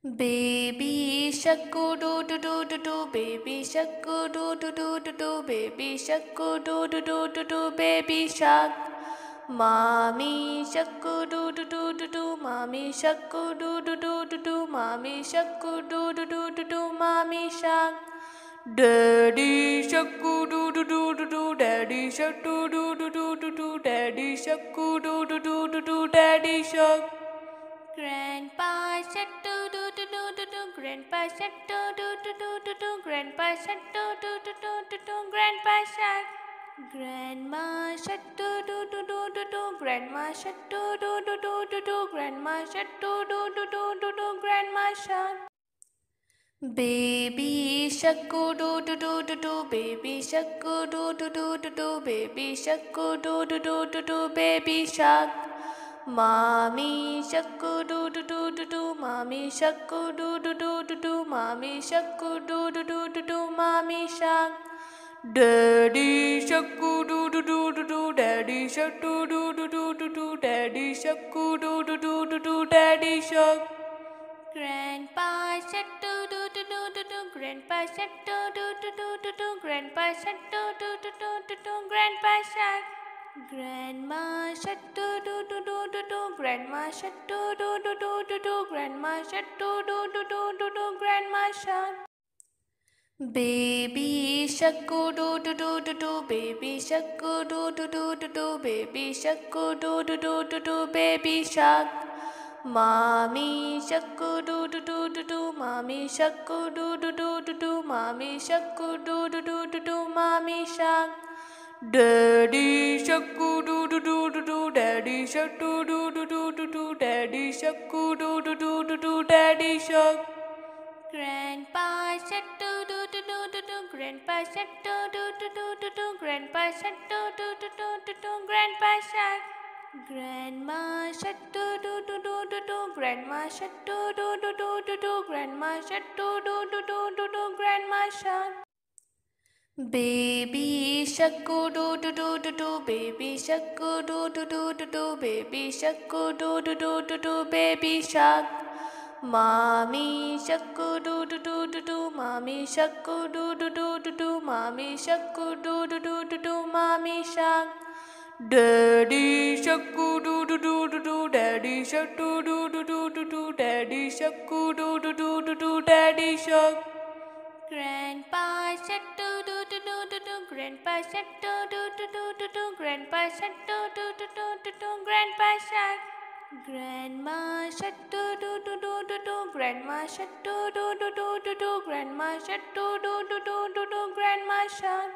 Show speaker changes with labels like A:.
A: Baby shark do do do do do, baby shark do do do do do, baby shark do do do do do, baby shark. Mommy shark do do do do do, mommy shark do do do do do, mommy shark do do do do, mommy shark. Daddy shark do do do do, daddy shark do do do do, daddy shark do do do, daddy shark. Grandpa shark do do do do, grandpa shark do do do do, grandpa shark do do do, grandpa shark. Grandma shark do do do do, grandma shark do do do, grandma shark do do do, grandma shark. Baby shark do do do, baby shark do do do, baby shark do do do, baby shark. Mommy shark do do do, mommy shark do do do, mommy shark do do do, mommy shark. Daddy shark do do do, daddy shark do do do, daddy shark do do do, daddy shark. Grandpa shark do do do, grandpa shark do do do, grandpa shark do do do, grandpa shark. Grandma shark do do do, grandma shark do do do, grandma shark do do do, grandma shark. Baby shark do do do, baby shark do do do, baby shark do do do, baby shark. Mommy shark do do do, mommy shark do do do, mommy shark do do do, mommy shark. Daddy shark do do do, daddy shark do do do, daddy shark do do do, daddy shark. Grandpa shark do do do, grandpa shark do do do, grandpa shark do do, grandpa shark. Grandma shark do do do, grandma shark do do, grandma shark do do, grandma shark. Baby shark do do do, baby shark do do do, baby shark do do do, baby shark. Mommy shark do do do, mommy shark do do do, mommy shark do do, mommy shark. Daddy shark do do do, daddy shark do do do, daddy shark do do do, daddy shark. Grandpa shark do do do, grandpa shark do do do, grandpa shark do do, grandpa shark. Grandma shark do do do, grandma shark do do do, grandma shark do do do, grandma shark.